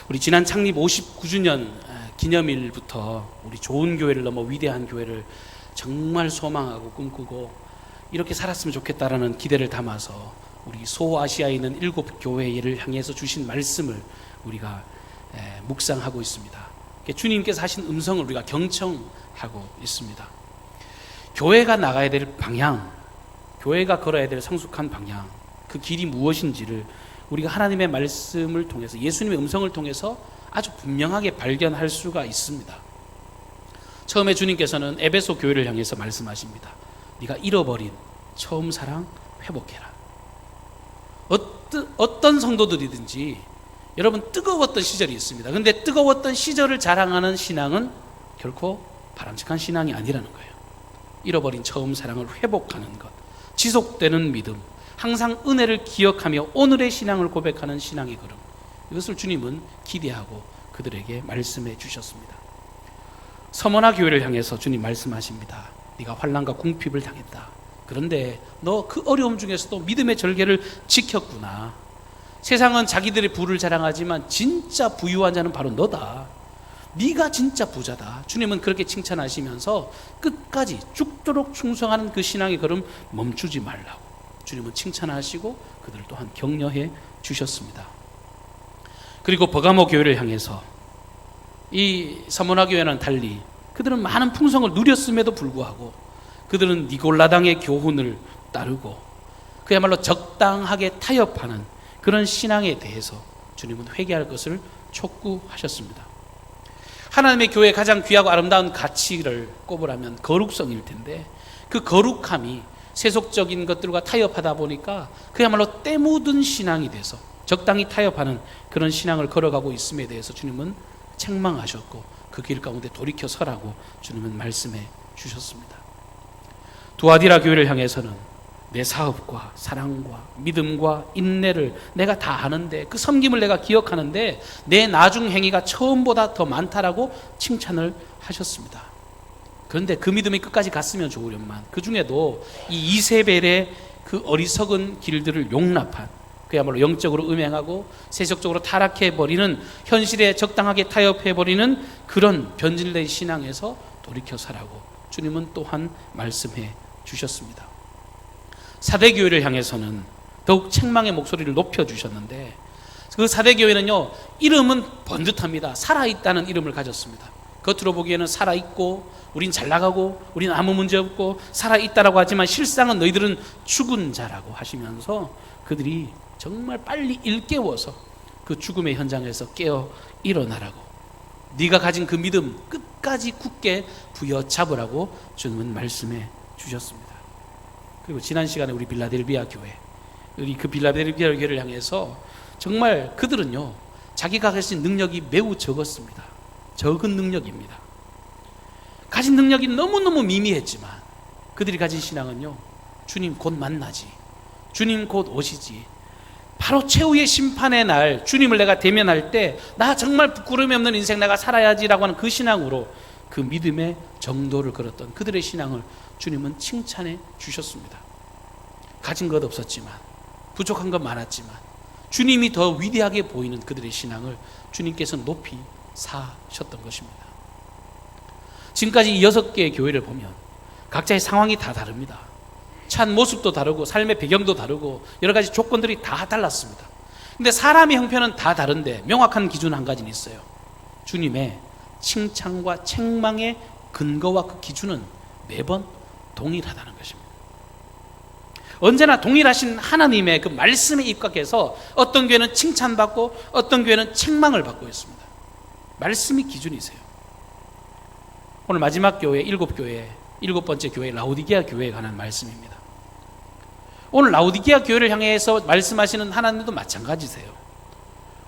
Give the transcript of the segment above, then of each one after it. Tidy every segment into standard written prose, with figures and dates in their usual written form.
우리 지난 창립 59주년 기념일부터 우리 좋은 교회를 넘어 위대한 교회를 정말 소망하고 꿈꾸고 이렇게 살았으면 좋겠다라는 기대를 담아서 우리 소아시아에 있는 7교회를 향해서 주신 말씀을 우리가 묵상하고 있습니다. 주님께서 하신 음성을 우리가 경청하고 있습니다. 교회가 나가야 될 방향, 교회가 걸어야 될 성숙한 방향, 그 길이 무엇인지를 우리가 하나님의 말씀을 통해서, 예수님의 음성을 통해서 아주 분명하게 발견할 수가 있습니다. 처음에 주님께서는 에베소 교회를 향해서 말씀하십니다. 네가 잃어버린 처음 사랑 회복해라. 어떤 성도들이든지 여러분 뜨거웠던 시절이 있습니다. 그런데 뜨거웠던 시절을 자랑하는 신앙은 결코 바람직한 신앙이 아니라는 거예요. 잃어버린 처음 사랑을 회복하는 것, 지속되는 믿음, 항상 은혜를 기억하며 오늘의 신앙을 고백하는 신앙의 걸음, 이것을 주님은 기대하고 그들에게 말씀해 주셨습니다. 서머나 교회를 향해서 주님 말씀하십니다. 네가 환난과 궁핍을 당했다. 그런데 너 그 어려움 중에서도 믿음의 절개를 지켰구나. 세상은 자기들의 부를 자랑하지만 진짜 부유한 자는 바로 너다. 네가 진짜 부자다. 주님은 그렇게 칭찬하시면서 끝까지 죽도록 충성하는 그 신앙의 걸음 멈추지 말라고 주님은 칭찬하시고 그들을 또한 격려해 주셨습니다. 그리고 버가모 교회를 향해서 이 서머나 교회는 달리 그들은 많은 풍성을 누렸음에도 불구하고 그들은 니골라당의 교훈을 따르고 그야말로 적당하게 타협하는 그런 신앙에 대해서 주님은 회개할 것을 촉구하셨습니다. 하나님의 교회의 가장 귀하고 아름다운 가치를 꼽으라면 거룩성일 텐데 그 거룩함이 세속적인 것들과 타협하다 보니까 그야말로 때 묻은 신앙이 돼서 적당히 타협하는 그런 신앙을 걸어가고 있음에 대해서 주님은 책망하셨고 그 길 가운데 돌이켜 서라고 주님은 말씀해 주셨습니다. 두아디라 교회를 향해서는 내 사업과 사랑과 믿음과 인내를 내가 다 아는데 그 섬김을 내가 기억하는데 내 나중 행위가 처음보다 더 많다라고 칭찬을 하셨습니다. 그런데 그 믿음이 끝까지 갔으면 좋으련만 그 중에도 이 이세벨의 그 어리석은 길들을 용납한 그야말로 영적으로 음행하고 세속적으로 타락해버리는 현실에 적당하게 타협해버리는 그런 변질된 신앙에서 돌이켜 서라고 주님은 또한 말씀해 주셨습니다. 사대교회를 향해서는 더욱 책망의 목소리를 높여주셨는데 그 사대교회는요 이름은 번듯합니다. 살아있다는 이름을 가졌습니다. 겉으로 보기에는 살아있고 우린 잘나가고 우린 아무 문제 없고 살아있다라고 하지만 실상은 너희들은 죽은 자라고 하시면서 그들이 정말 빨리 일깨워서 그 죽음의 현장에서 깨어 일어나라고 네가 가진 그 믿음 끝까지 굳게 부여잡으라고 주님은 말씀해 주셨습니다. 그리고 지난 시간에 우리 빌라델비아 교회, 우리 그 빌라델비아 교회를 향해서 정말 그들은요 자기가 가진 능력이 매우 적었습니다. 적은 능력입니다. 가진 능력이 너무너무 미미했지만 그들이 가진 신앙은요 주님 곧 만나지, 주님 곧 오시지, 바로 최후의 심판의 날 주님을 내가 대면할 때 나 정말 부끄러움이 없는 인생 내가 살아야지라고 하는 그 신앙으로 그 믿음의 정도를 걸었던 그들의 신앙을 주님은 칭찬해 주셨습니다. 가진 것 없었지만 부족한 것 많았지만 주님이 더 위대하게 보이는 그들의 신앙을 주님께서 높이 사셨던 것입니다. 지금까지 이 6개의 교회를 보면 각자의 상황이 다 다릅니다. 찬 모습도 다르고 삶의 배경도 다르고 여러 가지 조건들이 다 달랐습니다. 근데 사람의 형편은 다 다른데 명확한 기준 한 가지는 있어요. 주님의 칭찬과 책망의 근거와 그 기준은 매번 동일하다는 것입니다. 언제나 동일하신 하나님의 그 말씀에 입각해서 어떤 교회는 칭찬받고 어떤 교회는 책망을 받고 있습니다. 말씀이 기준이세요. 오늘 마지막 교회 7교회 7번째 교회 라오디게아 교회에 관한 말씀입니다. 오늘 라오디게아 교회를 향해서 말씀하시는 하나님도 마찬가지세요.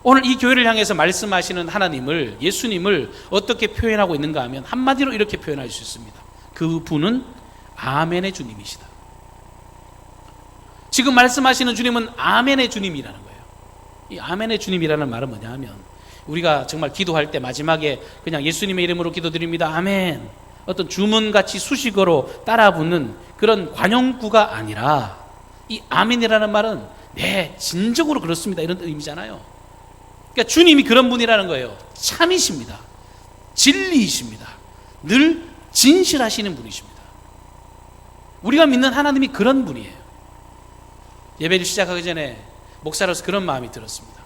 오늘 이 교회를 향해서 말씀하시는 하나님을, 예수님을 어떻게 표현하고 있는가 하면 한마디로 이렇게 표현할 수 있습니다. 그 분은 아멘의 주님이시다. 지금 말씀하시는 주님은 아멘의 주님이라는 거예요. 이 아멘의 주님이라는 말은 뭐냐 하면 우리가 정말 기도할 때 마지막에 그냥 예수님의 이름으로 기도드립니다. 아멘. 어떤 주문같이 수식어로 따라 붙는 그런 관용구가 아니라 이 아멘이라는 말은 네, 진정으로 그렇습니다. 이런 의미잖아요. 그러니까 주님이 그런 분이라는 거예요. 참이십니다. 진리이십니다. 늘 진실하시는 분이십니다. 우리가 믿는 하나님이 그런 분이에요. 예배를 시작하기 전에 목사로서 그런 마음이 들었습니다.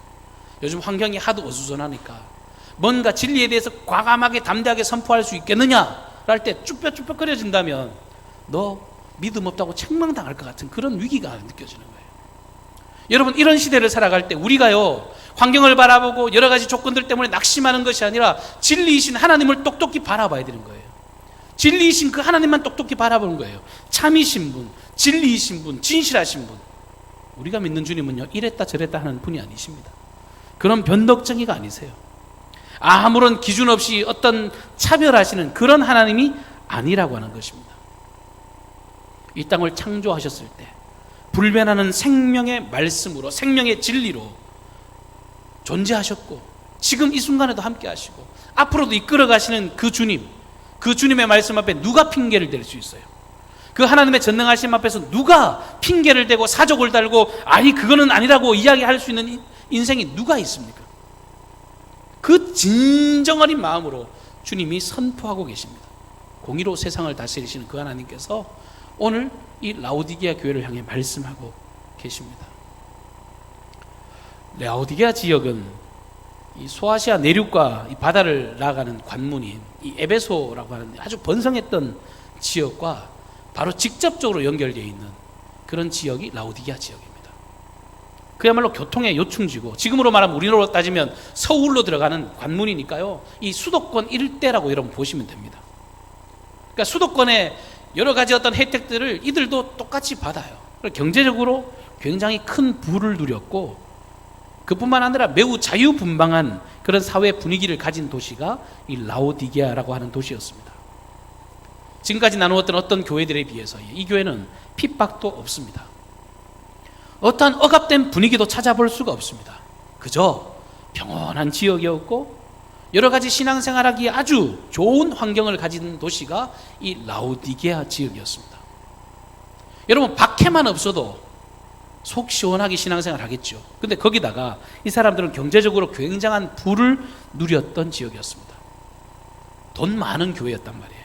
요즘 환경이 하도 어수선하니까 뭔가 진리에 대해서 과감하게 담대하게 선포할 수 있겠느냐 할 때 쭈뼛쭈뼛거려진다면 너 믿음 없다고 책망당할 것 같은 그런 위기가 느껴지는 거예요. 여러분, 이런 시대를 살아갈 때 우리가요, 환경을 바라보고 여러 가지 조건들 때문에 낙심하는 것이 아니라 진리이신 하나님을 똑똑히 바라봐야 되는 거예요. 진리이신 그 하나님만 똑똑히 바라보는 거예요. 참이신 분, 진리이신 분, 진실하신 분. 우리가 믿는 주님은요, 이랬다 저랬다 하는 분이 아니십니다. 그런 변덕쟁이가 아니세요. 아무런 기준 없이 어떤 차별하시는 그런 하나님이 아니라고 하는 것입니다. 이 땅을 창조하셨을 때 불변하는 생명의 말씀으로, 생명의 진리로 존재하셨고, 지금 이 순간에도 함께 하시고 앞으로도 이끌어 가시는 그 주님, 그 주님의 말씀 앞에 누가 핑계를 댈 수 있어요? 그 하나님의 전능하심 앞에서 누가 핑계를 대고 사족을 달고 아니 그거는 아니라고 이야기할 수 있는 인생이 누가 있습니까? 그 진정 어린 마음으로 주님이 선포하고 계십니다. 공의로 세상을 다스리시는 그 하나님께서 오늘 이 라오디게아 교회를 향해 말씀하고 계십니다. 라오디게아 지역은 이 소아시아 내륙과 이 바다를 나아가는 관문인 이 에베소라고 하는 아주 번성했던 지역과 바로 직접적으로 연결되어 있는 그런 지역이 라오디게아 지역입니다. 그야말로 교통의 요충지고, 지금으로 말하면 우리로 따지면 서울로 들어가는 관문이니까요, 이 수도권 일대라고 여러분 보시면 됩니다. 그러니까 수도권의 여러 가지 어떤 혜택들을 이들도 똑같이 받아요. 경제적으로 굉장히 큰 부를 누렸고, 그뿐만 아니라 매우 자유분방한 그런 사회 분위기를 가진 도시가 이 라오디게아라고 하는 도시였습니다. 지금까지 나누었던 어떤 교회들에 비해서 이 교회는 핍박도 없습니다. 어떠한 억압된 분위기도 찾아볼 수가 없습니다. 그저 평온한 지역이었고 여러 가지 신앙생활하기에 아주 좋은 환경을 가진 도시가 이 라오디게아 지역이었습니다. 여러분, 박해만 없어도 속 시원하게 신앙생활 하겠죠. 근데 거기다가 이 사람들은 경제적으로 굉장한 부를 누렸던 지역이었습니다. 돈 많은 교회였단 말이에요.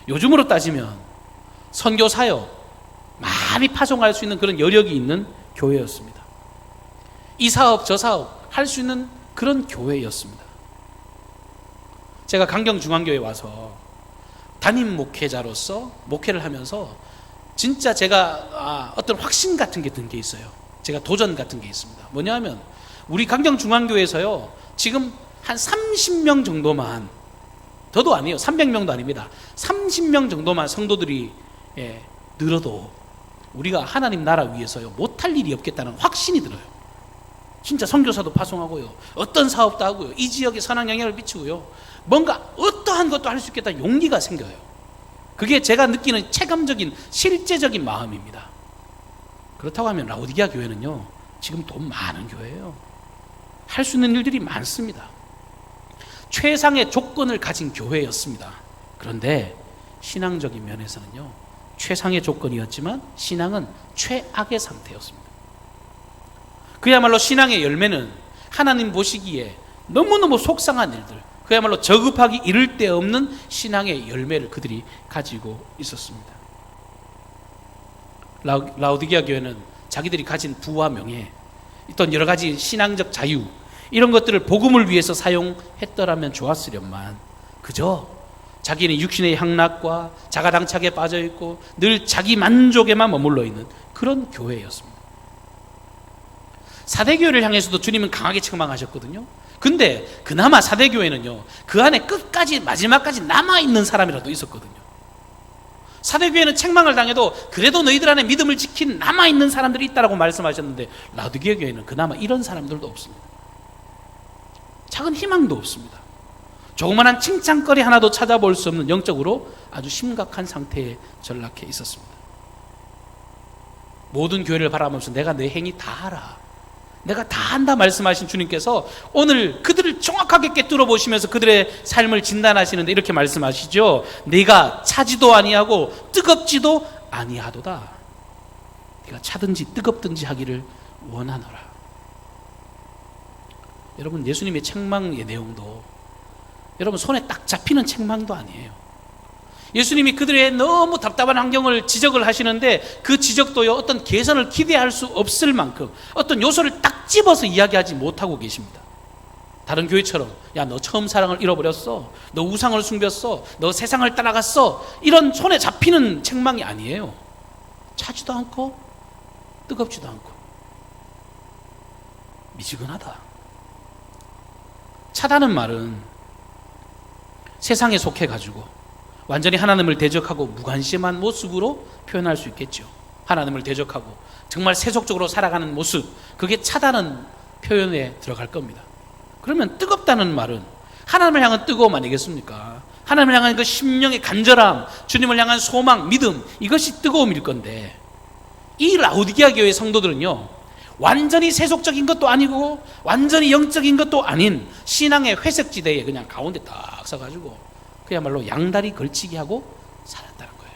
요즘으로 따지면 선교 사역 많이 파송할 수 있는 그런 여력이 있는 교회였습니다. 이 사업 저 사업 할 수 있는 그런 교회였습니다. 제가 강경중앙교회 와서 담임 목회자로서 목회를 하면서 진짜 제가 어떤 확신 같은 게 든 게 있어요. 제가 도전 같은 게 있습니다. 뭐냐면 우리 강경중앙교회에서요, 지금 한 30명 정도만, 더도 아니에요. 300명도 아닙니다. 30명 정도만 성도들이 늘어도 우리가 하나님 나라 위해서요 못할 일이 없겠다는 확신이 들어요. 진짜 선교사도 파송하고요, 어떤 사업도 하고요, 이 지역에 선한 영향을 미치고요, 뭔가 어떠한 것도 할 수 있겠다는 용기가 생겨요. 그게 제가 느끼는 체감적인 실제적인 마음입니다. 그렇다고 하면 라오디게아 교회는요 지금 돈 많은 교회예요. 할 수 있는 일들이 많습니다. 최상의 조건을 가진 교회였습니다. 그런데 신앙적인 면에서는요 최상의 조건이었지만 신앙은 최악의 상태였습니다. 그야말로 신앙의 열매는 하나님 보시기에 너무너무 속상한 일들, 그야말로 저급하기 이를 데 없는 신앙의 열매를 그들이 가지고 있었습니다. 라오디게아 교회는 자기들이 가진 부와 명예, 어떤 여러 가지 신앙적 자유, 이런 것들을 복음을 위해서 사용했더라면 좋았으련만 그저 자기는 육신의 향락과 자가당착에 빠져있고 늘 자기 만족에만 머물러 있는 그런 교회였습니다. 사대교회를 향해서도 주님은 강하게 책망하셨거든요. 근데 그나마 사대교회는요 그 안에 끝까지 마지막까지 남아있는 사람이라도 있었거든요. 사대교회는 책망을 당해도 그래도 너희들 안에 믿음을 지킨 남아있는 사람들이 있다라고 말씀하셨는데, 라오디게아 교회는 그나마 이런 사람들도 없습니다. 작은 희망도 없습니다. 조그만한 칭찬거리 하나도 찾아볼 수 없는 영적으로 아주 심각한 상태에 전락해 있었습니다. 모든 교회를 바라보면서 내가 내 행위 다 알아, 내가 다 한다 말씀하신 주님께서 오늘 그들을 정확하게 꿰뚫어 보시면서 그들의 삶을 진단하시는데 이렇게 말씀하시죠. 네가 차지도 아니하고 뜨겁지도 아니하도다. 네가 차든지 뜨겁든지 하기를 원하노라. 여러분, 예수님의 책망의 내용도 여러분 손에 딱 잡히는 책망도 아니에요. 예수님이 그들의 너무 답답한 환경을 지적을 하시는데 그 지적도요, 어떤 개선을 기대할 수 없을 만큼 어떤 요소를 딱 집어서 이야기하지 못하고 계십니다. 다른 교회처럼 야, 너 처음 사랑을 잃어버렸어, 너 우상을 숨겼어, 너 세상을 따라갔어, 이런 손에 잡히는 책망이 아니에요. 차지도 않고 뜨겁지도 않고 미지근하다. 차다는 말은 세상에 속해가지고 완전히 하나님을 대적하고 무관심한 모습으로 표현할 수 있겠죠. 하나님을 대적하고 정말 세속적으로 살아가는 모습, 그게 차다는 표현에 들어갈 겁니다. 그러면 뜨겁다는 말은 하나님을 향한 뜨거움 아니겠습니까? 하나님을 향한 그 심령의 간절함, 주님을 향한 소망, 믿음, 이것이 뜨거움일 건데, 이 라오디게아 교회 성도들은요, 완전히 세속적인 것도 아니고 완전히 영적인 것도 아닌 신앙의 회색지대에 그냥 가운데 딱 서가지고 그야말로 양다리 걸치기 하고 살았다는 거예요.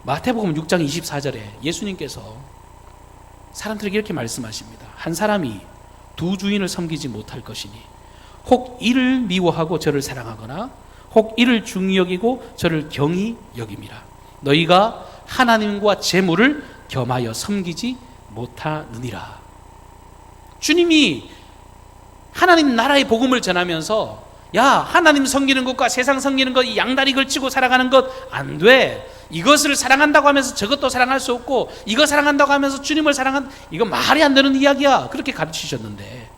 마태복음 6장 24절에 예수님께서 사람들에게 이렇게 말씀하십니다. 한 사람이 두 주인을 섬기지 못할 것이니 혹 이를 미워하고 저를 사랑하거나 혹 이를 중히 여기고 저를 경히 여김이라. 너희가 하나님과 재물을 겸하여 섬기지 못하느니라. 주님이 하나님 나라의 복음을 전하면서 야, 하나님 섬기는 것과 세상 섬기는 것, 이 양다리 걸치고 살아가는 것 안 돼. 이것을 사랑한다고 하면서 저것도 사랑할 수 없고, 이거 사랑한다고 하면서 주님을 사랑한, 이거 말이 안 되는 이야기야. 그렇게 가르치셨는데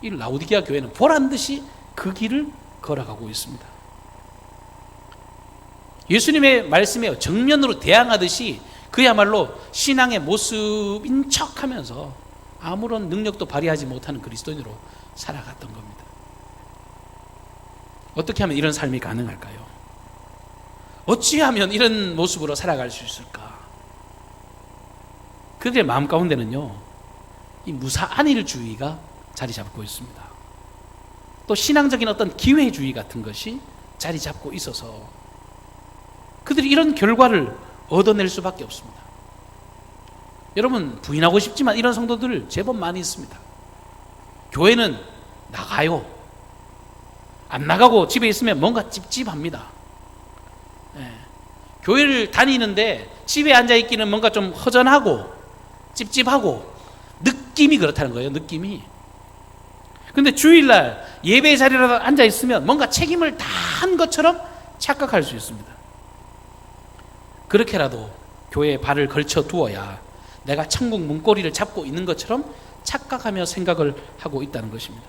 이 라오디게아 교회는 보란듯이 그 길을 걸어가고 있습니다. 예수님의 말씀에 정면으로 대항하듯이 그야말로 신앙의 모습인 척하면서 아무런 능력도 발휘하지 못하는 그리스도인으로 살아갔던 겁니다. 어떻게 하면 이런 삶이 가능할까요? 어찌하면 이런 모습으로 살아갈 수 있을까? 그들의 마음 가운데는요, 이 무사안일주의가 자리 잡고 있습니다. 또 신앙적인 어떤 기회주의 같은 것이 자리 잡고 있어서 그들이 이런 결과를 얻어낼 수밖에 없습니다. 여러분, 부인하고 싶지만 이런 성도들 제법 많이 있습니다. 교회는 나가요. 안 나가고 집에 있으면 뭔가 찝찝합니다. 교회를 다니는데 집에 앉아있기는 뭔가 좀 허전하고 찝찝하고 느낌이 그렇다는 거예요. 느낌이. 근데 주일날 예배 자리라도 앉아있으면 뭔가 책임을 다 한 것처럼 착각할 수 있습니다. 그렇게라도 교회에 발을 걸쳐 두어야 내가 천국 문고리를 잡고 있는 것처럼 착각하며 생각을 하고 있다는 것입니다.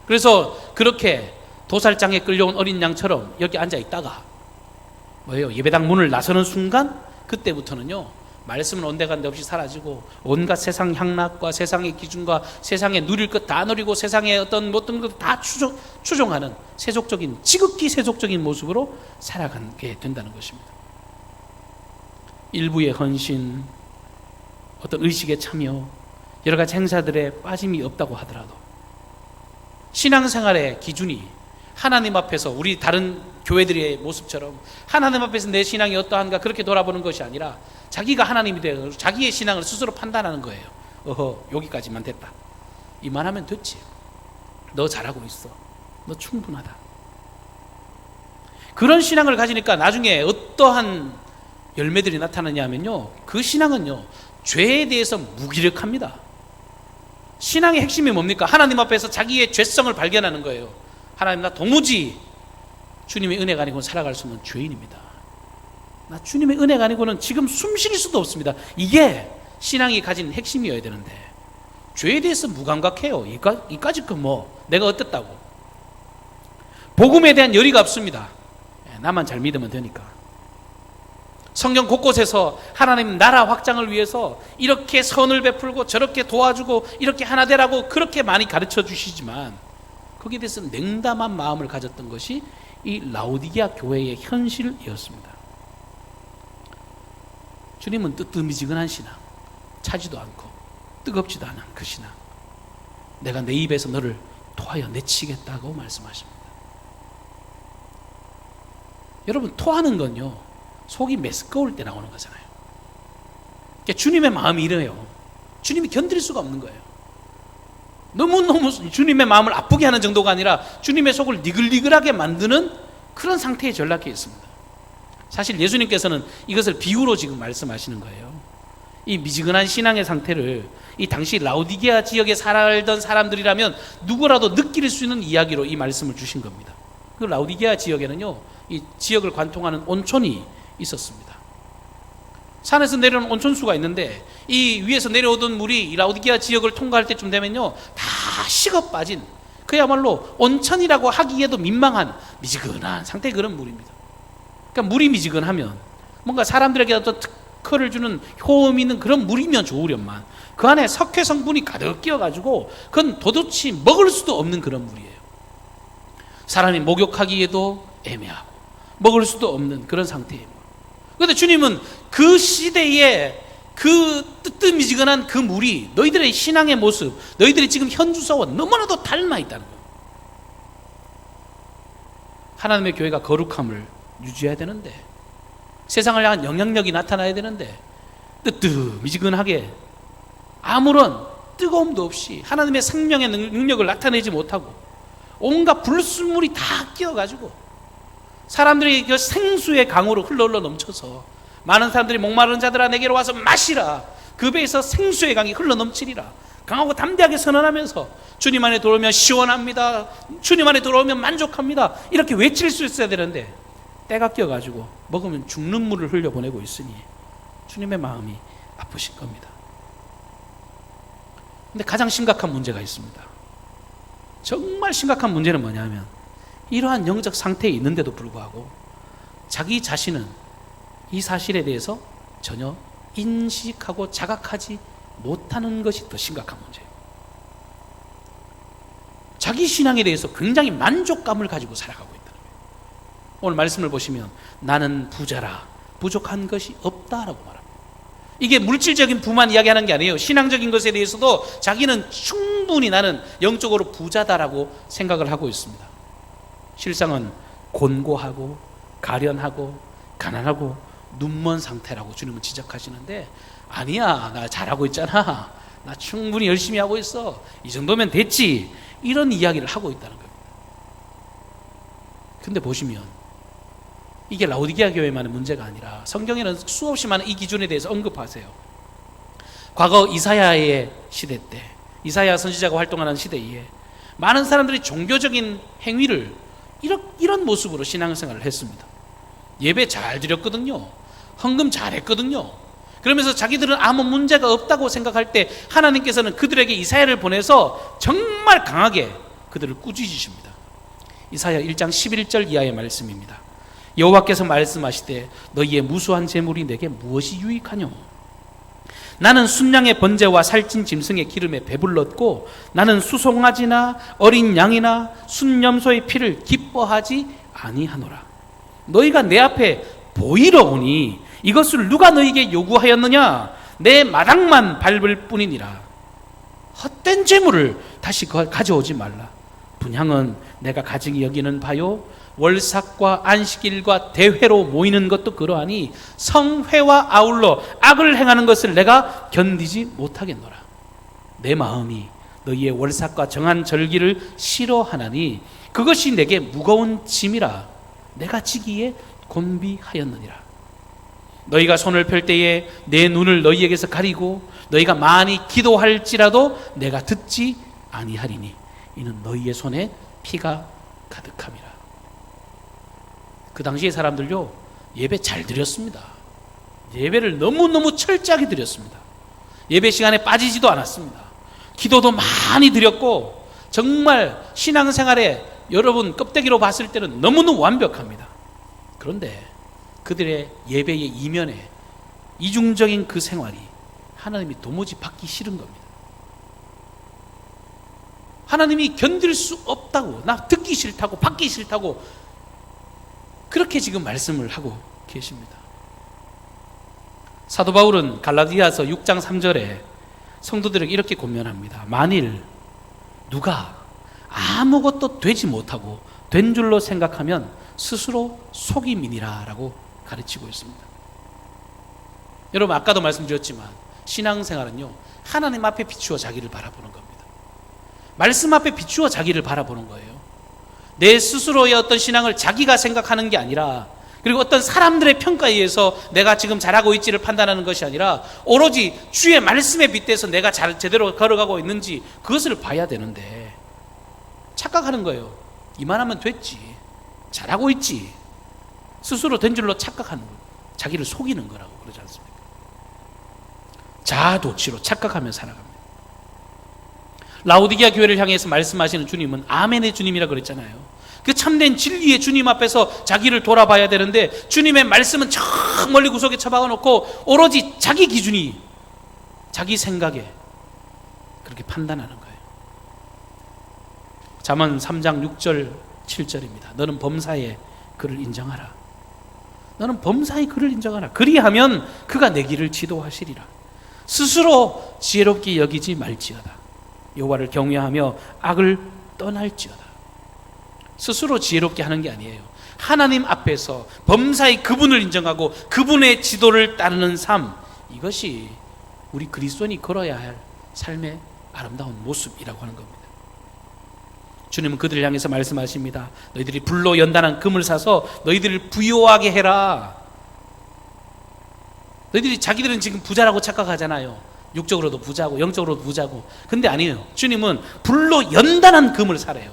그래서 그렇게 도살장에 끌려온 어린 양처럼 여기 앉아 있다가 뭐예요? 예배당 문을 나서는 순간 그때부터는요, 말씀은 온데간데 없이 사라지고 온갖 세상 향락과 세상의 기준과 세상에 누릴 것 다 누리고 세상의 어떤 모든 것 다 추종하는 세속적인, 지극히 세속적인 모습으로 살아가게 된다는 것입니다. 일부의 헌신, 어떤 의식의 참여, 여러 가지 행사들에 빠짐이 없다고 하더라도 신앙생활의 기준이 하나님 앞에서 우리 다른 교회들의 모습처럼 하나님 앞에서 내 신앙이 어떠한가 그렇게 돌아보는 것이 아니라 자기가 하나님이 되어 자기의 신앙을 스스로 판단하는 거예요. 어허, 여기까지만 됐다. 이만하면 됐지. 너 잘하고 있어. 너 충분하다. 그런 신앙을 가지니까 나중에 어떠한 열매들이 나타나냐 하면요, 그 신앙은요, 죄에 대해서 무기력합니다. 신앙의 핵심이 뭡니까? 하나님 앞에서 자기의 죄성을 발견하는 거예요. 하나님, 나 도무지 주님의 은혜가 아니고는 살아갈 수 없는 죄인입니다. 나 주님의 은혜가 아니고는 지금 숨 쉴 수도 없습니다. 이게 신앙이 가진 핵심이어야 되는데 죄에 대해서 무감각해요. 이까짓 거 뭐 내가 어땠다고. 복음에 대한 열의가 없습니다. 나만 잘 믿으면 되니까. 성경 곳곳에서 하나님 나라 확장을 위해서 이렇게 선을 베풀고 저렇게 도와주고 이렇게 하나 되라고 그렇게 많이 가르쳐 주시지만 거기에 대해서 냉담한 마음을 가졌던 것이 이 라오디게아 교회의 현실이었습니다. 주님은 뜨뜻미지근한 신앙, 차지도 않고 뜨겁지도 않은 그 신앙, 내가 내 입에서 너를 토하여 내치겠다고 말씀하십니다. 여러분, 토하는 건요, 속이 메스꺼울 때 나오는 거잖아요. 그러니까 주님의 마음이 이래요. 주님이 견딜 수가 없는 거예요. 너무너무 주님의 마음을 아프게 하는 정도가 아니라 주님의 속을 니글니글하게 만드는 그런 상태에 전락해 있습니다. 사실 예수님께서는 이것을 비유로 지금 말씀하시는 거예요. 이 미지근한 신앙의 상태를 이 당시 라오디게아 지역에 살던 사람들이라면 누구라도 느낄 수 있는 이야기로 이 말씀을 주신 겁니다. 그 라오디게아 지역에는요, 이 지역을 관통하는 온천이 있었습니다. 산에서 내려오는 온천수가 있는데 이 위에서 내려오던 물이 이 라오디게아 지역을 통과할 때쯤 되면요, 다 식어 빠진 그야말로 온천이라고 하기에도 민망한 미지근한 상태의 그런 물입니다. 그러니까 물이 미지근하면 뭔가 사람들에게 어떤 특허를 주는 효험이 있는 그런 물이면 좋으련만 그 안에 석회 성분이 가득 끼어가지고 그건 도대체 먹을 수도 없는 그런 물이에요. 사람이 목욕하기에도 애매하고 먹을 수도 없는 그런 상태의 물. 그런데 주님은 그 시대에 그 뜨뜻미지근한 그 물이 너희들의 신앙의 모습, 너희들이 지금 현주소와 너무나도 닮아 있다는 거예요. 하나님의 교회가 거룩함을 유지해야 되는데, 세상을 향한 영향력이 나타나야 되는데 뜨뜻미지근하게 아무런 뜨거움도 없이 하나님의 생명의 능력을 나타내지 못하고 온갖 불순물이 다 끼어가지고 사람들이 그 생수의 강으로 흘러 넘쳐서 많은 사람들이 목마른 자들아 내게로 와서 마시라, 그 배에서 생수의 강이 흘러 넘치리라 강하고 담대하게 선언하면서 주님 안에 들어오면 시원합니다, 주님 안에 들어오면 만족합니다, 이렇게 외칠 수 있어야 되는데 때가 끼어가지고 먹으면 죽는 물을 흘려보내고 있으니 주님의 마음이 아프신 겁니다. 근데 가장 심각한 문제가 있습니다. 정말 심각한 문제는 뭐냐면 이러한 영적 상태에 있는데도 불구하고 자기 자신은 이 사실에 대해서 전혀 인식하고 자각하지 못하는 것이 더 심각한 문제예요. 자기 신앙에 대해서 굉장히 만족감을 가지고 살아가고 있다는 거예요. 오늘 말씀을 보시면 나는 부자라 부족한 것이 없다라고 말합니다. 이게 물질적인 부만 이야기하는 게 아니에요. 신앙적인 것에 대해서도 자기는 충분히 나는 영적으로 부자다라고 생각을 하고 있습니다. 실상은 곤고하고 가련하고 가난하고 눈먼 상태라고 주님은 지적하시는데, 아니야, 나 잘하고 있잖아, 나 충분히 열심히 하고 있어, 이 정도면 됐지, 이런 이야기를 하고 있다는 겁니다. 근데 보시면 이게 라오디게아 교회만의 문제가 아니라 성경에는 수없이 많은 이 기준에 대해서 언급하세요. 과거 이사야의 시대 때, 이사야 선지자가 활동하는 시대에 많은 사람들이 종교적인 행위를 이런 모습으로 신앙생활을 했습니다. 예배 잘 드렸거든요, 헌금 잘했거든요. 그러면서 자기들은 아무 문제가 없다고 생각할 때 하나님께서는 그들에게 이사야를 보내서 정말 강하게 그들을 꾸짖으십니다. 이사야 1장 11절 이하의 말씀입니다. 여호와께서 말씀하시되 너희의 무수한 재물이 내게 무엇이 유익하뇨? 나는 순양의 번제와 살찐 짐승의 기름에 배불렀고 나는 수송아지나 어린 양이나 순염소의 피를 기뻐하지 아니하노라. 너희가 내 앞에 보이러 오니 이것을 누가 너희에게 요구하였느냐? 내 마당만 밟을 뿐이니라. 헛된 재물을 다시 가져오지 말라. 분향은 내가 가증히 여기는 바요, 월삭과 안식일과 대회로 모이는 것도 그러하니 성회와 아울러 악을 행하는 것을 내가 견디지 못하겠노라. 내 마음이 너희의 월삭과 정한 절기를 싫어하나니 그것이 내게 무거운 짐이라 내가 지기에 곤비하였느니라. 너희가 손을 펼 때에 내 눈을 너희에게서 가리고 너희가 많이 기도할지라도 내가 듣지 아니하리니 이는 너희의 손에 피가 가득함이라. 그 당시의 사람들요, 예배 잘 드렸습니다. 예배를 너무너무 철저하게 드렸습니다. 예배 시간에 빠지지도 않았습니다. 기도도 많이 드렸고 정말 신앙생활에 여러분 껍데기로 봤을 때는 너무너무 완벽합니다. 그런데 그들의 예배의 이면에 이중적인 그 생활이 하나님이 도무지 받기 싫은 겁니다. 하나님이 견딜 수 없다고, 나 듣기 싫다고, 받기 싫다고 그렇게 지금 말씀을 하고 계십니다. 사도 바울은 갈라디아서 6장 3절에 성도들에게 이렇게 권면합니다. 만일 누가 아무것도 되지 못하고 된 줄로 생각하면 스스로 속임이니라 라고 가르치고 있습니다. 여러분, 아까도 말씀드렸지만 신앙생활은요, 하나님 앞에 비추어 자기를 바라보는 겁니다. 말씀 앞에 비추어 자기를 바라보는 거예요. 내 스스로의 어떤 신앙을 자기가 생각하는 게 아니라, 그리고 어떤 사람들의 평가에 의해서 내가 지금 잘하고 있지를 판단하는 것이 아니라 오로지 주의 말씀에 빗대서 내가 제대로 걸어가고 있는지 그것을 봐야 되는데 착각하는 거예요. 이만하면 됐지, 잘하고 있지, 스스로 된 줄로 착각하는 거예요. 자기를 속이는 거라고 그러지 않습니까? 자아도취로 착각하며 살아갑니다. 라오디게아 교회를 향해서 말씀하시는 주님은 아멘의 주님이라 그랬잖아요. 그 참된 진리의 주님 앞에서 자기를 돌아봐야 되는데 주님의 말씀은 저 멀리 구석에 처박아 놓고 오로지 자기 기준이, 자기 생각에 그렇게 판단하는 거예요. 잠언 3장 6절 7절입니다. 너는 범사에 그를 인정하라. 너는 범사에 그를 인정하라. 그리하면 그가 내 길을 지도하시리라. 스스로 지혜롭게 여기지 말지어다. 여호와를 경외하며 악을 떠날지어다. 스스로 지혜롭게 하는 게 아니에요. 하나님 앞에서 범사의 그분을 인정하고 그분의 지도를 따르는 삶, 이것이 우리 그리스도인이 걸어야 할 삶의 아름다운 모습이라고 하는 겁니다. 주님은 그들을 향해서 말씀하십니다. 너희들이 불로 연단한 금을 사서 너희들을 부유하게 해라. 너희들이 자기들은 지금 부자라고 착각하잖아요. 육적으로도 부자고 영적으로도 부자고. 근데 아니에요. 주님은 불로 연단한 금을 사래요.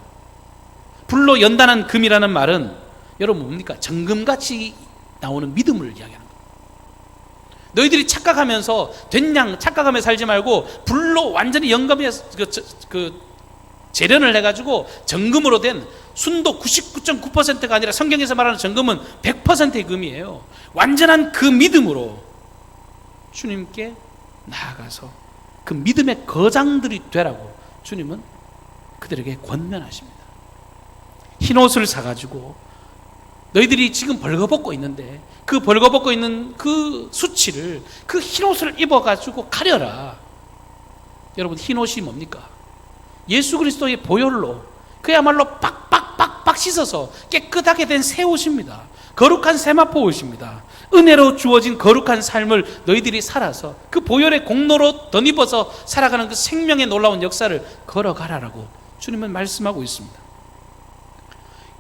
불로 연단한 금이라는 말은 여러분 뭡니까? 정금같이 나오는 믿음을 이야기하는 거예요. 너희들이 착각하면서 된양 착각하며 살지 말고 불로 완전히 연금해서 재련을 해가지고 정금으로 된 순도 99.9%가 아니라 성경에서 말하는 정금은 100%의 금이에요. 완전한 그 믿음으로 주님께 나아가서 그 믿음의 거장들이 되라고 주님은 그들에게 권면하십니다. 흰 옷을 사가지고 너희들이 지금 벌거벗고 있는데 그 벌거벗고 있는 그 수치를 그 흰 옷을 입어가지고 가려라. 여러분, 흰 옷이 뭡니까? 예수 그리스도의 보혈로 그야말로 빡빡빡빡 씻어서 깨끗하게 된 새 옷입니다. 거룩한 세마포 옷입니다. 은혜로 주어진 거룩한 삶을 너희들이 살아서 그 보혈의 공로로 덧입어서 살아가는 그 생명의 놀라운 역사를 걸어가라라고 주님은 말씀하고 있습니다.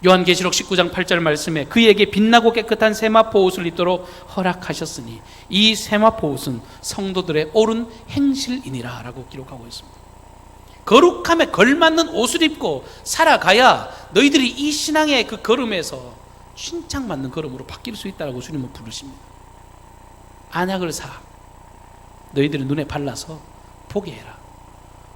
요한계시록 19장 8절 말씀에 그에게 빛나고 깨끗한 세마포 옷을 입도록 허락하셨으니 이 세마포 옷은 성도들의 옳은 행실이니라 라고 기록하고 있습니다. 거룩함에 걸맞는 옷을 입고 살아가야 너희들이 이 신앙의 그 걸음에서 칭찬받는 걸음으로 바뀔 수 있다고 주님은 부르십니다. 안약을 사 너희들의 눈에 발라서 보게 해라.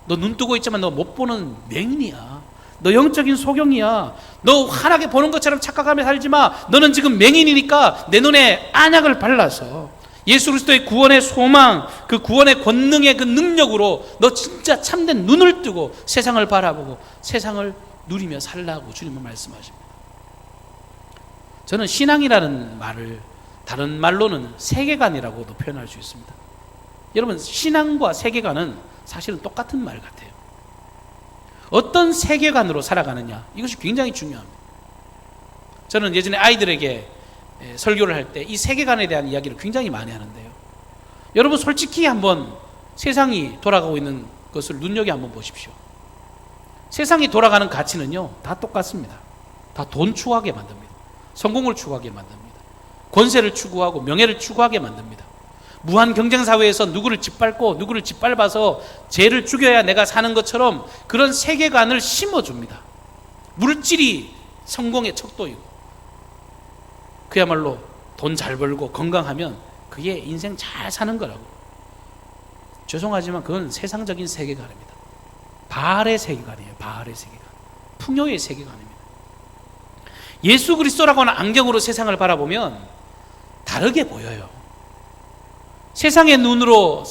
너 눈 뜨고 있지만 너 못 보는 맹인이야. 너 영적인 소경이야. 너 환하게 보는 것처럼 착각하며 살지 마. 너는 지금 맹인이니까 내 눈에 안약을 발라서 예수 그리스도의 구원의 소망, 그 구원의 권능의 그 능력으로 너 진짜 참된 눈을 뜨고 세상을 바라보고 세상을 누리며 살라고 주님은 말씀하십니다. 저는 신앙이라는 말을 다른 말로는 세계관이라고도 표현할 수 있습니다. 여러분, 신앙과 세계관은 사실은 똑같은 말 같아요. 어떤 세계관으로 살아가느냐, 이것이 굉장히 중요합니다. 저는 예전에 아이들에게 설교를 할 때 이 세계관에 대한 이야기를 굉장히 많이 하는데요. 여러분, 솔직히 한번 세상이 돌아가고 있는 것을 눈여겨 한번 보십시오. 세상이 돌아가는 가치는요, 다 똑같습니다. 다 돈 추구하게 만듭니다. 성공을 추구하게 만듭니다. 권세를 추구하고 명예를 추구하게 만듭니다. 무한 경쟁 사회에서 누구를 짓밟고 누구를 짓밟아서 쟤를 죽여야 내가 사는 것처럼 그런 세계관을 심어줍니다. 물질이 성공의 척도이고 그야말로 돈 잘 벌고 건강하면 그게 인생 잘 사는 거라고. 죄송하지만 그건 세상적인 세계관입니다. 바알의 세계관이에요. 바알의 세계관. 풍요의 세계관입니다. 예수 그리스도라고 하는 안경으로 세상을 바라보면 다르게 보여요. 세상의 눈으로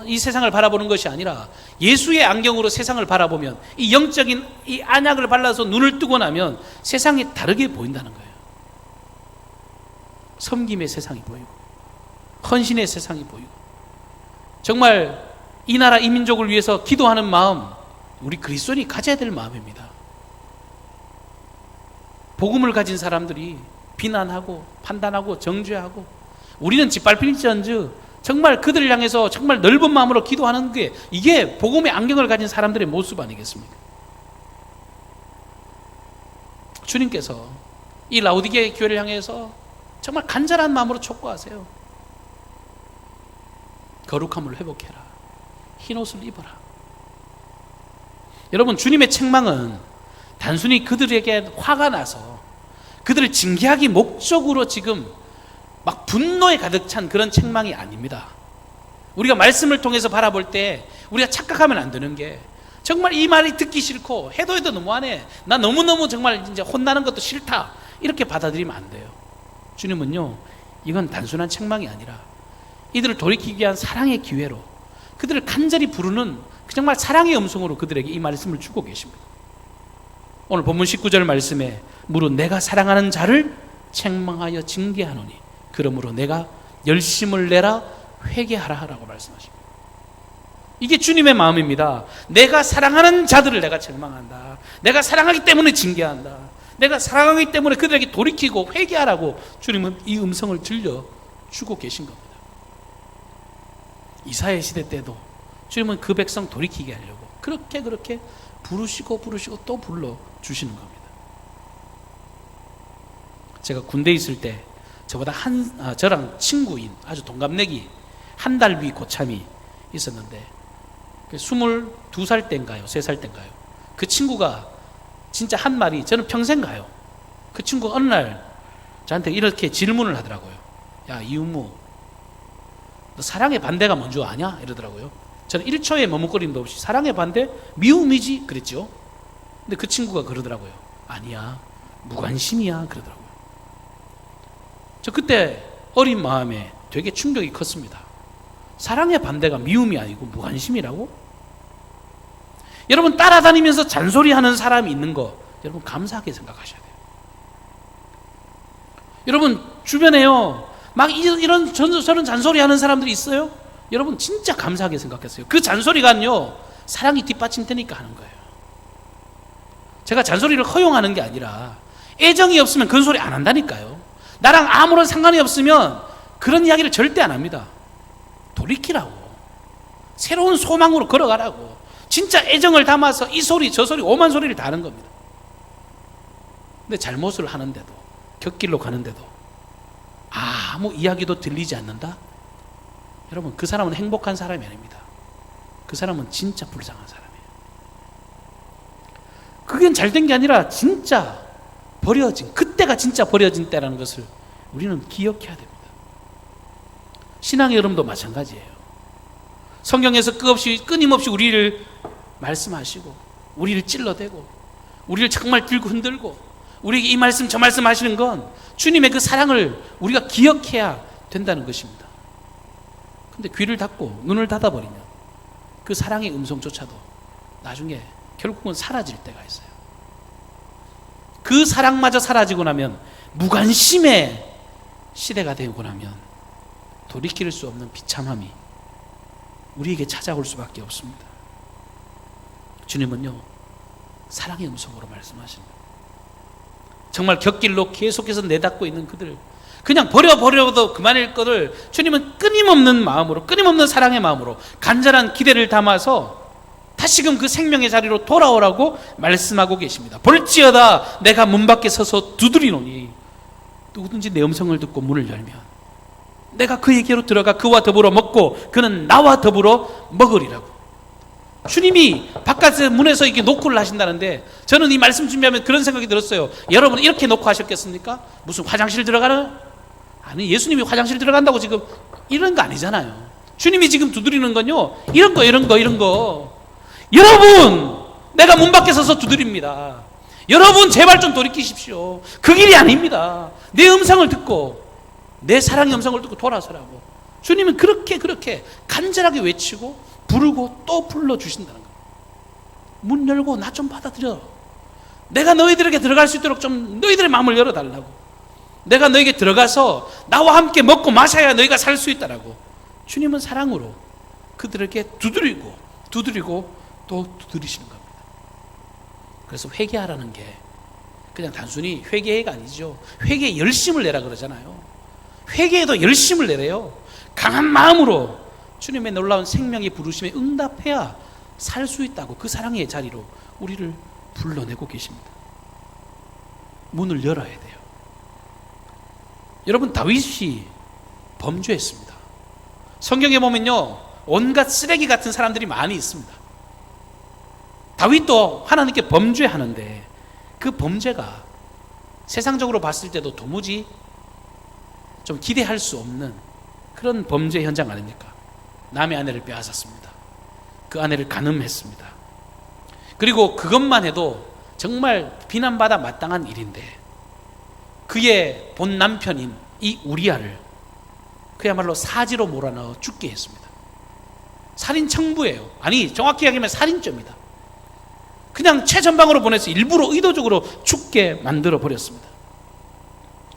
이 세상을 바라보는 것이 아니라 예수의 안경으로 세상을 바라보면 이 영적인 이 안약을 발라서 눈을 뜨고 나면 세상이 다르게 보인다는 거예요. 섬김의 세상이 보이고 헌신의 세상이 보이고 정말 이 나라 이 민족을 위해서 기도하는 마음, 우리 그리스도인이 가져야 될 마음입니다. 복음을 가진 사람들이 비난하고 판단하고 정죄하고 우리는 짓밟힐지언정 정말 그들을 향해서 정말 넓은 마음으로 기도하는 게 이게 복음의 안경을 가진 사람들의 모습 아니겠습니까? 주님께서 이 라오디게 교회를 향해서 정말 간절한 마음으로 촉구하세요. 거룩함을 회복해라. 흰옷을 입어라. 여러분, 주님의 책망은 단순히 그들에게 화가 나서 그들을 징계하기 목적으로 지금 막 분노에 가득 찬 그런 책망이 아닙니다. 우리가 말씀을 통해서 바라볼 때 우리가 착각하면 안 되는 게, 정말 이 말이 듣기 싫고 해도 너무하네, 나 너무너무 정말 이제 혼나는 것도 싫다, 이렇게 받아들이면 안 돼요. 주님은요, 이건 단순한 책망이 아니라 이들을 돌이키기 위한 사랑의 기회로, 그들을 간절히 부르는 정말 사랑의 음성으로 그들에게 이 말씀을 주고 계십니다. 오늘 본문 19절 말씀에 무릇 내가 사랑하는 자를 책망하여 징계하노니 그러므로 내가 열심을 내라 회개하라 라고 말씀하십니다. 이게 주님의 마음입니다. 내가 사랑하는 자들을 내가 책망한다. 내가 사랑하기 때문에 징계한다. 내가 사랑하기 때문에 그들에게 돌이키고 회개하라고 주님은 이 음성을 들려주고 계신 겁니다. 이사야 시대 때도 주님은 그 백성 돌이키게 하려고 그렇게 부르시고 또 불러주시는 겁니다. 제가 군대에 있을 때 저보다 저랑 친구인 아주 동갑내기 한 달 위 고참이 있었는데, 22살 때인가요? 3살 때인가요? 그 친구가 진짜 한 말이 저는 평생 가요. 그 친구가 어느 날 저한테 이렇게 질문을 하더라고요. 야, 이은무, 너 사랑의 반대가 뭔지 아냐? 이러더라고요. 저는 1초의 머뭇거림도 없이 사랑의 반대? 미움이지? 그랬죠. 근데 그 친구가 그러더라고요. 아니야, 무관심이야. 그러더라고요. 저 그때 어린 마음에 되게 충격이 컸습니다. 사랑의 반대가 미움이 아니고 무관심이라고? 여러분, 따라다니면서 잔소리하는 사람이 있는 거 여러분 감사하게 생각하셔야 돼요. 여러분 주변에요 막 이런 저런 잔소리하는 사람들이 있어요. 여러분 진짜 감사하게 생각했어요. 그 잔소리가요 사랑이 뒷받침되니까 하는 거예요. 제가 잔소리를 허용하는 게 아니라 애정이 없으면 그런 소리 안 한다니까요. 나랑 아무런 상관이 없으면 그런 이야기를 절대 안 합니다. 돌이키라고, 새로운 소망으로 걸어가라고, 진짜 애정을 담아서 이 소리 저 소리 오만 소리를 다 하는 겁니다. 근데 잘못을 하는데도, 곁길로 가는데도 아무 이야기도 들리지 않는다? 여러분, 그 사람은 행복한 사람이 아닙니다. 그 사람은 진짜 불쌍한 사람이에요. 그게 잘된 게 아니라 진짜 버려진, 그때가 진짜 버려진 때라는 것을 우리는 기억해야 됩니다. 신앙의 흐름도 마찬가지예요. 성경에서 끊임없이 우리를 말씀하시고, 우리를 찔러대고, 우리를 정말 들고 흔들고, 우리에게 이 말씀 저 말씀 하시는 건 주님의 그 사랑을 우리가 기억해야 된다는 것입니다. 근데 귀를 닫고 눈을 닫아버리면 그 사랑의 음성조차도 나중에 결국은 사라질 때가 있어요. 그 사랑마저 사라지고 나면, 무관심의 시대가 되고 나면 돌이킬 수 없는 비참함이 우리에게 찾아올 수밖에 없습니다. 주님은요 사랑의 음성으로 말씀하십니다. 정말 곁길로 계속해서 내닫고 있는 그들, 그냥 버려도 그만일 것을 주님은 끊임없는 마음으로, 끊임없는 사랑의 마음으로 간절한 기대를 담아서 다시금 그 생명의 자리로 돌아오라고 말씀하고 계십니다. 볼지어다 내가 문 밖에 서서 두드리노니 누구든지 내 음성을 듣고 문을 열면 내가 그에게로 들어가 그와 더불어 먹고 그는 나와 더불어 먹으리라고. 주님이 바깥에 문에서 이렇게 노크를 하신다는데, 저는 이 말씀 준비하면 그런 생각이 들었어요. 여러분 이렇게 노크 하셨겠습니까? 무슨 화장실 들어가는? 아니, 예수님이 화장실 들어간다고 지금 이런 거 아니잖아요. 주님이 지금 두드리는 건요 이런 거. 여러분, 내가 문 밖에 서서 두드립니다. 여러분 제발 좀 돌이키십시오. 그 길이 아닙니다. 내 음성을 듣고, 내 사랑의 음성을 듣고 돌아서라고. 주님은 그렇게 간절하게 외치고 부르고 또 불러주신다는 거예요. 문 열고 나 좀 받아들여. 내가 너희들에게 들어갈 수 있도록 좀 너희들의 마음을 열어달라고. 내가 너에게 들어가서 나와 함께 먹고 마셔야 너희가 살 수 있다라고. 주님은 사랑으로 그들에게 두드리고 또 두드리시는 겁니다. 그래서 회개하라는 게 그냥 단순히 회개가 아니죠. 회개에 열심을 내라 그러잖아요. 회개에도 열심을 내래요. 강한 마음으로 주님의 놀라운 생명의 부르심에 응답해야 살 수 있다고 그 사랑의 자리로 우리를 불러내고 계십니다. 문을 열어야 돼요. 여러분, 다윗이 범죄했습니다. 성경에 보면요, 온갖 쓰레기 같은 사람들이 많이 있습니다. 다윗도 하나님께 범죄하는데 그 범죄가 세상적으로 봤을 때도 도무지 좀 기대할 수 없는 그런 범죄 현장 아닙니까? 남의 아내를 빼앗았습니다. 그 아내를 간음했습니다. 그리고 그것만 해도 정말 비난받아 마땅한 일인데 그의 본 남편인 이 우리아를 그야말로 사지로 몰아넣어 죽게 했습니다. 살인 청부예요. 아니, 정확히 얘기하면 살인죄입니다. 그냥 최전방으로 보내서 일부러 의도적으로 죽게 만들어 버렸습니다.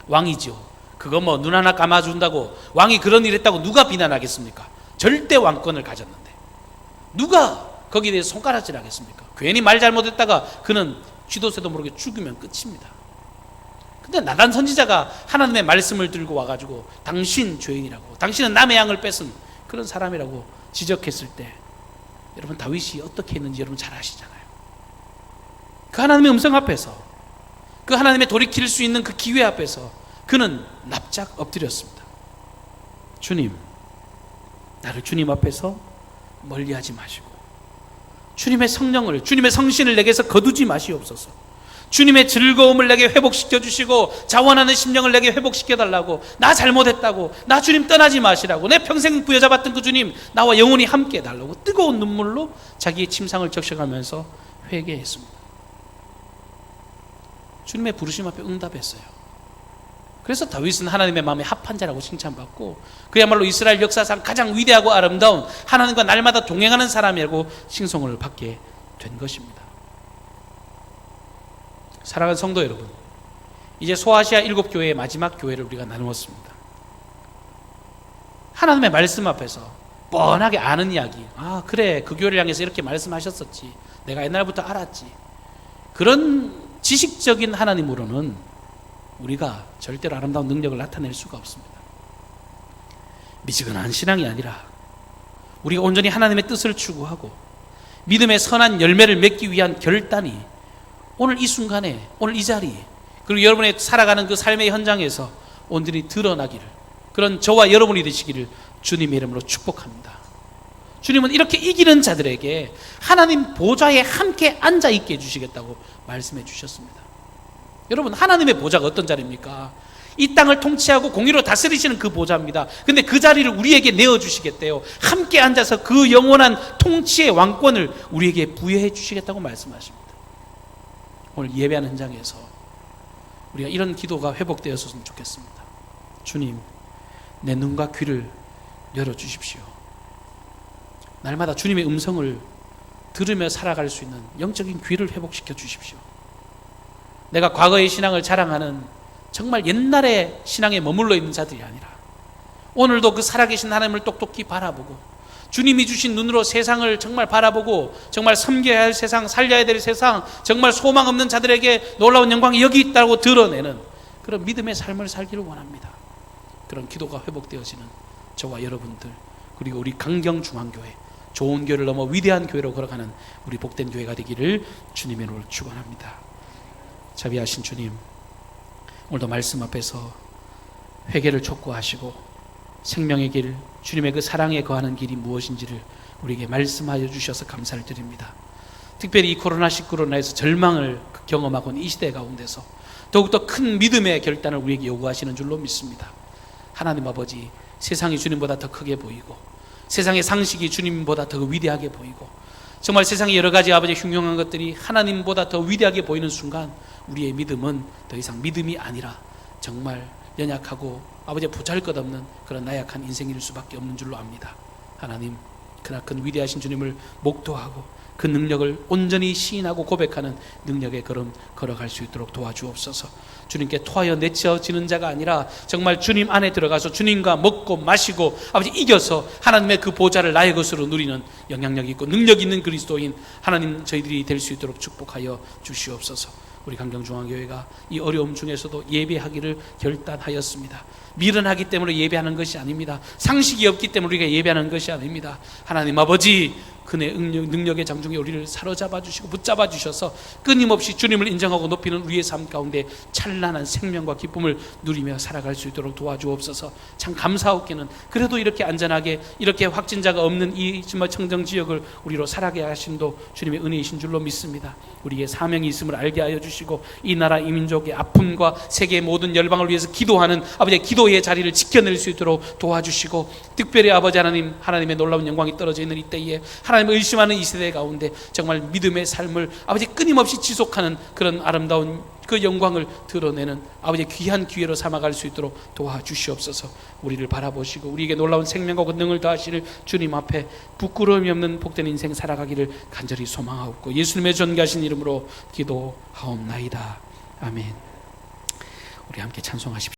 왕이죠. 그거 뭐 눈 하나 감아준다고, 왕이 그런 일 했다고 누가 비난하겠습니까? 절대 왕권을 가졌는데 누가 거기에 대해서 손가락질 하겠습니까? 괜히 말 잘못했다가 그는 쥐도 새도 모르게 죽으면 끝입니다. 근데 나단 선지자가 하나님의 말씀을 들고 와가지고 당신 죄인이라고, 당신은 남의 양을 뺏은 그런 사람이라고 지적했을 때 여러분, 다윗이 어떻게 했는지 여러분 잘 아시잖아요. 그 하나님의 음성 앞에서, 그 하나님의 돌이킬 수 있는 그 기회 앞에서 그는 납작 엎드렸습니다. 주님, 나를 주님 앞에서 멀리하지 마시고 주님의 성령을, 주님의 성신을 내게서 거두지 마시옵소서. 주님의 즐거움을 내게 회복시켜 주시고 자원하는 심령을 내게 회복시켜 달라고, 나 잘못했다고, 나 주님 떠나지 마시라고, 내 평생 부여잡았던 그 주님 나와 영원히 함께 해달라고 뜨거운 눈물로 자기의 침상을 적셔가면서 회개했습니다. 주님의 부르심 앞에 응답했어요. 그래서 다윗은 하나님의 마음에 합한 자라고 칭찬받고 그야말로 이스라엘 역사상 가장 위대하고 아름다운, 하나님과 날마다 동행하는 사람이라고 칭송을 받게 된 것입니다. 사랑하는 성도 여러분, 이제 소아시아 7교회의 마지막 교회를 우리가 나누었습니다. 하나님의 말씀 앞에서 뻔하게 아는 이야기, 아 그래 그 교회를 향해서 이렇게 말씀하셨었지, 내가 옛날부터 알았지, 그런 지식적인 하나님으로는 우리가 절대로 아름다운 능력을 나타낼 수가 없습니다. 미지근한 신앙이 아니라 우리가 온전히 하나님의 뜻을 추구하고 믿음의 선한 열매를 맺기 위한 결단이 오늘 이 순간에, 오늘 이 자리에, 그리고 여러분의 살아가는 그 삶의 현장에서 온전히 드러나기를, 그런 저와 여러분이 되시기를 주님의 이름으로 축복합니다. 주님은 이렇게 이기는 자들에게 하나님 보좌에 함께 앉아있게 해주시겠다고 말씀해 주셨습니다. 여러분, 하나님의 보좌가 어떤 자리입니까? 이 땅을 통치하고 공의로 다스리시는 그 보좌입니다. 근데 그 자리를 우리에게 내어주시겠대요. 함께 앉아서 그 영원한 통치의 왕권을 우리에게 부여해 주시겠다고 말씀하십니다. 오늘 예배하는 현장에서 우리가 이런 기도가 회복되었으면 좋겠습니다. 주님, 내 눈과 귀를 열어주십시오. 날마다 주님의 음성을 들으며 살아갈 수 있는 영적인 귀를 회복시켜 주십시오. 내가 과거의 신앙을 자랑하는 정말 옛날의 신앙에 머물러 있는 자들이 아니라 오늘도 그 살아계신 하나님을 똑똑히 바라보고 주님이 주신 눈으로 세상을 정말 바라보고 정말 섬겨야 할 세상, 살려야 될 세상, 정말 소망 없는 자들에게 놀라운 영광이 여기 있다고 드러내는 그런 믿음의 삶을 살기를 원합니다. 그런 기도가 회복되어지는 저와 여러분들, 그리고 우리 강경중앙교회, 좋은 교회를 넘어 위대한 교회로 걸어가는 우리 복된 교회가 되기를 주님의 이름으로 축원합니다. 자비하신 주님, 오늘도 말씀 앞에서 회개를 촉구하시고 생명의 길, 주님의 그 사랑에 거하는 길이 무엇인지를 우리에게 말씀하여 주셔서 감사를 드립니다. 특별히 이 코로나19로 인해서 절망을 경험하고 있는 이 시대 가운데서 더욱더 큰 믿음의 결단을 우리에게 요구하시는 줄로 믿습니다. 하나님 아버지, 세상이 주님보다 더 크게 보이고 세상의 상식이 주님보다 더 위대하게 보이고 정말 세상의 여러 가지 아버지 흉흉한 것들이 하나님보다 더 위대하게 보이는 순간 우리의 믿음은 더 이상 믿음이 아니라 정말 연약하고 아버지 보잘것없는 그런 나약한 인생일 수밖에 없는 줄로 압니다. 하나님, 그러나 큰 위대하신 주님을 목도하고 그 능력을 온전히 시인하고 고백하는 능력의 걸음 걸어갈 수 있도록 도와주옵소서. 주님께 토하여 내쳐지는 자가 아니라 정말 주님 안에 들어가서 주님과 먹고 마시고 아버지 이겨서 하나님의 그 보좌를 나의 것으로 누리는 영향력 있고 능력 있는 그리스도인 하나님 저희들이 될 수 있도록 축복하여 주시옵소서. 우리 강경중앙교회가 이 어려움 중에서도 예배하기를 결단하였습니다. 미련하기 때문에 예배하는 것이 아닙니다. 상식이 없기 때문에 우리가 예배하는 것이 아닙니다. 하나님 아버지, 그의 능력의 장중에 우리를 사로잡아 주시고 붙잡아 주셔서 끊임없이 주님을 인정하고 높이는 우리의 삶 가운데 찬란한 생명과 기쁨을 누리며 살아갈 수 있도록 도와주옵소서. 참 감사하게는 그래도 이렇게 안전하게 이렇게 확진자가 없는 이 청정 지역을 우리로 살아가게 하심도 주님의 은혜이신 줄로 믿습니다. 우리의 사명이 있음을 알게 하여 주시고 이 나라 이 민족의 아픔과 세계의 모든 열방을 위해서 기도하는 아버지의 기도의 자리를 지켜낼 수 있도록 도와주시고, 특별히 아버지 하나님, 하나님의 놀라운 영광이 떨어져 있는 이때에 하나님을 의심하는 이 세대 가운데 정말 믿음의 삶을 아버지 끊임없이 지속하는 그런 아름다운 그 영광을 드러내는 아버지의 귀한 기회로 삼아갈 수 있도록 도와주시옵소서. 우리를 바라보시고 우리에게 놀라운 생명과 권능을 더하시는 주님 앞에 부끄러움이 없는 복된 인생 살아가기를 간절히 소망하옵고 예수님의 존귀하신 이름으로 기도하옵나이다. 아멘. 우리 함께 찬송하십시오.